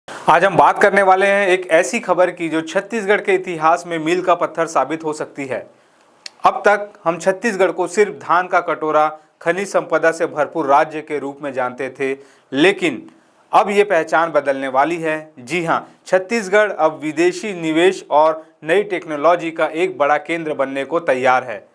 आज हम बात करने वाले हैं एक ऐसी खबर की जो छत्तीसगढ़ के इतिहास में मील का पत्थर साबित हो सकती है। अब तक हम छत्तीसगढ़ को सिर्फ धान का कटोरा, खनिज संपदा से भरपूर राज्य के रूप में जानते थे, लेकिन अब ये पहचान बदलने वाली है। जी हाँ, छत्तीसगढ़ अब विदेशी निवेश और नई टेक्नोलॉजी का एक बड़ा केंद्र बनने को तैयार है।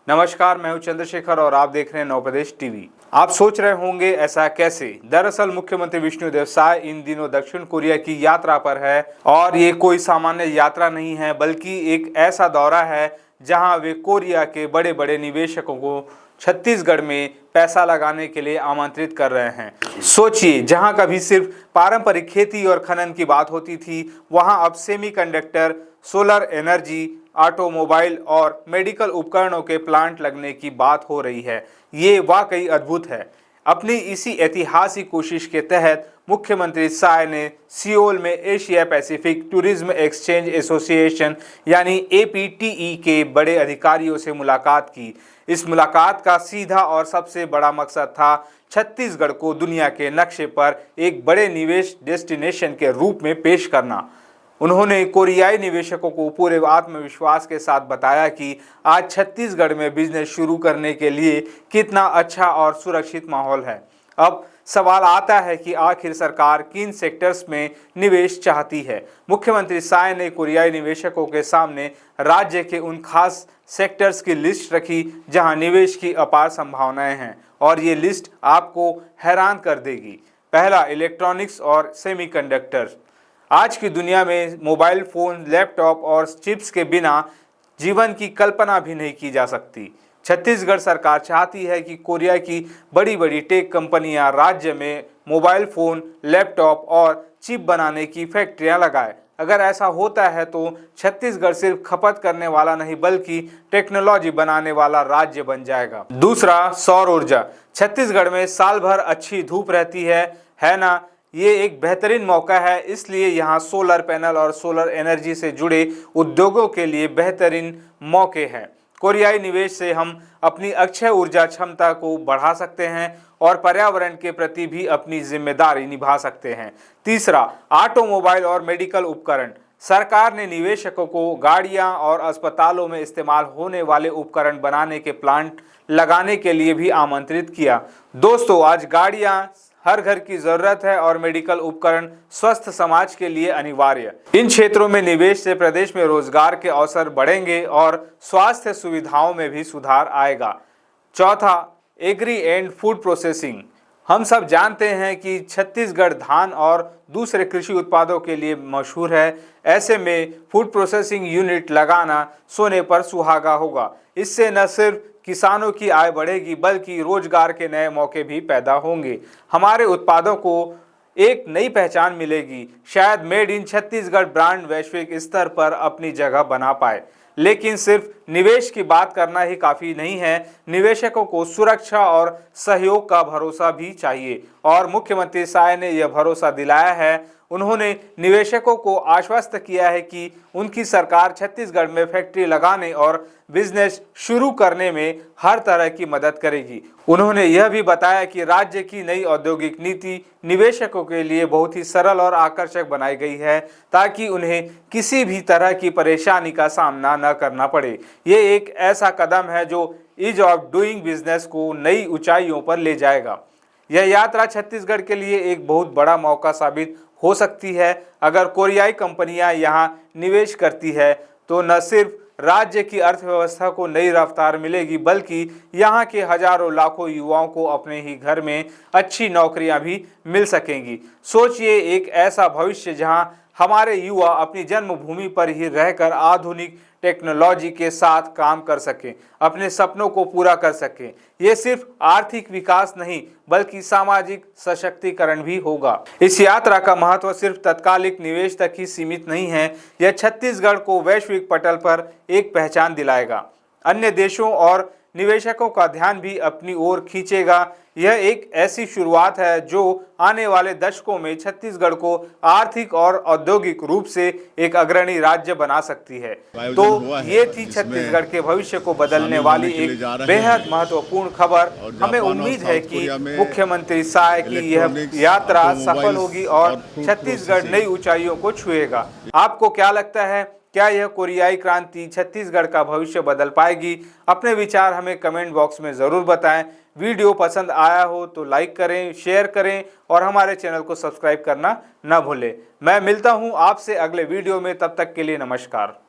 नमस्कार, मैं हूं चंद्रशेखर और आप देख रहे हैं नवप्रदेश टीवी। आप सोच रहे होंगे ऐसा कैसे? दरअसल मुख्यमंत्री विष्णुदेव साय इन दिनों दक्षिण कोरिया की यात्रा पर है और ये कोई सामान्य यात्रा नहीं है, बल्कि एक ऐसा दौरा है जहां वे कोरिया के बड़े बड़े निवेशकों को छत्तीसगढ़ में पैसा लगाने के लिए आमंत्रित कर रहे हैं। सोचिए, जहां कभी सिर्फ पारंपरिक खेती और खनन की बात होती थी, वहां अब सेमीकंडक्टर, सोलर एनर्जी, ऑटोमोबाइल और मेडिकल उपकरणों के प्लांट लगने की बात हो रही है। ये वाकई अद्भुत है। अपनी इसी ऐतिहासिक कोशिश के तहत मुख्यमंत्री साय ने सियोल में Asia Pacific tourism exchange association यानी APTE के बड़े अधिकारियों से मुलाकात की। इस मुलाकात का सीधा और सबसे बड़ा मकसद था छत्तीसगढ़ को दुनिया के नक्शे पर एक बड़े निवेश डेस्टिनेशन के रूप में पेश करना। उन्होंने कोरियाई निवेशकों को पूरे आत्मविश्वास के साथ बताया कि आज छत्तीसगढ़ में बिजनेस शुरू करने के लिए कितना अच्छा और सुरक्षित माहौल है। अब सवाल आता है कि आखिर सरकार किन सेक्टर्स में निवेश चाहती है। मुख्यमंत्री साय ने कोरियाई निवेशकों के सामने राज्य के उन खास सेक्टर्स की लिस्ट रखी जहां निवेश की अपार संभावनाएं हैं, और ये लिस्ट आपको हैरान कर देगी। पहला, इलेक्ट्रॉनिक्स और सेमीकंडक्टर्स। आज की दुनिया में मोबाइल फोन, लैपटॉप और चिप्स के बिना जीवन की कल्पना भी नहीं की जा सकती। छत्तीसगढ़ सरकार चाहती है कि कोरिया की बड़ी बड़ी टेक कंपनियां राज्य में मोबाइल फोन, लैपटॉप और चिप बनाने की फैक्ट्रियां लगाए। अगर ऐसा होता है तो छत्तीसगढ़ सिर्फ खपत करने वाला नहीं बल्कि टेक्नोलॉजी बनाने वाला राज्य बन जाएगा। दूसरा, सौर ऊर्जा। छत्तीसगढ़ में साल भर अच्छी धूप रहती है ना? ये एक बेहतरीन मौका है, इसलिए यहाँ सोलर पैनल और सोलर एनर्जी से जुड़े उद्योगों के लिए बेहतरीन मौके हैं। कोरियाई निवेश से हम अपनी अक्षय ऊर्जा क्षमता को बढ़ा सकते हैं और पर्यावरण के प्रति भी अपनी जिम्मेदारी निभा सकते हैं। तीसरा, ऑटोमोबाइल और मेडिकल उपकरण। सरकार ने निवेशकों को गाड़ियां और अस्पतालों में इस्तेमाल होने वाले उपकरण बनाने के प्लांट लगाने के लिए भी आमंत्रित किया। दोस्तों, आज गाड़ियां हर घर की जरूरत है और मेडिकल उपकरण स्वस्थ समाज के लिए अनिवार्य। इन क्षेत्रों में निवेश से प्रदेश में रोजगार के अवसर बढ़ेंगे और स्वास्थ्य सुविधाओं में भी सुधार आएगा। चौथा, एग्री एंड फूड प्रोसेसिंग। हम सब जानते हैं कि छत्तीसगढ़ धान और दूसरे कृषि उत्पादों के लिए मशहूर है। ऐसे में फूड प्रोसेसिंग यूनिट लगाना सोने पर सुहागा होगा। इससे न सिर्फ किसानों की आय बढ़ेगी बल्कि रोजगार के नए मौके भी पैदा होंगे। हमारे उत्पादों को एक नई पहचान मिलेगी। शायद मेड इन छत्तीसगढ़ ब्रांड वैश्विक स्तर पर अपनी जगह बना पाए। लेकिन सिर्फ निवेश की बात करना ही काफी नहीं है, निवेशकों को सुरक्षा और सहयोग का भरोसा भी चाहिए, और मुख्यमंत्री साय ने यह भरोसा दिलाया है। उन्होंने निवेशकों को आश्वस्त किया है कि उनकी सरकार छत्तीसगढ़ में फैक्ट्री लगाने और बिजनेस शुरू करने में हर तरह की मदद करेगी। उन्होंने यह भी बताया कि राज्य की नई औद्योगिक नीति निवेशकों के लिए बहुत ही सरल और आकर्षक बनाई गई है, ताकि उन्हें किसी भी तरह की परेशानी का सामना न करना पड़े। ये एक ऐसा कदम है जो ईज ऑफ डूइंग बिजनेस को नई ऊंचाइयों पर ले जाएगा। यह यात्रा छत्तीसगढ़ के लिए एक बहुत बड़ा मौका साबित हो सकती है। अगर कोरियाई कंपनियां यहां निवेश करती है तो न सिर्फ राज्य की अर्थव्यवस्था को नई रफ्तार मिलेगी बल्कि यहां के हजारों लाखों युवाओं को अपने ही घर में अच्छी नौकरियां भी मिल सकेंगी। सोचिए, एक ऐसा भविष्य जहां हमारे युवा अपनी जन्मभूमि पर ही रहकर आधुनिक टेक्नोलॉजी के साथ काम कर सकें, अपने सपनों को पूरा कर सकें। ये सिर्फ आर्थिक विकास नहीं बल्कि सामाजिक सशक्तिकरण भी होगा। इस यात्रा का महत्व सिर्फ तत्कालिक निवेश तक ही सीमित नहीं है, यह छत्तीसगढ़ को वैश्विक पटल पर एक पहचान दिलाएगा। अन्य देशों और निवेशकों का ध्यान भी अपनी ओर खींचेगा। यह एक ऐसी शुरुआत है जो आने वाले दशकों में छत्तीसगढ़ को आर्थिक और औद्योगिक रूप से एक अग्रणी राज्य बना सकती है। तो ये थी छत्तीसगढ़ के भविष्य को बदलने वाली एक बेहद महत्वपूर्ण खबर। हमें उम्मीद है कि मुख्यमंत्री साय की यह यात्रा सफल होगी और छत्तीसगढ़ नई ऊंचाइयों को छुएगा। आपको क्या लगता है, क्या यह कोरियाई क्रांति छत्तीसगढ़ का भविष्य बदल पाएगी? अपने विचार हमें कमेंट बॉक्स में जरूर बताएं। वीडियो पसंद आया हो तो लाइक करें, शेयर करें और हमारे चैनल को सब्सक्राइब करना न भूलें। मैं मिलता हूं आपसे अगले वीडियो में, तब तक के लिए नमस्कार।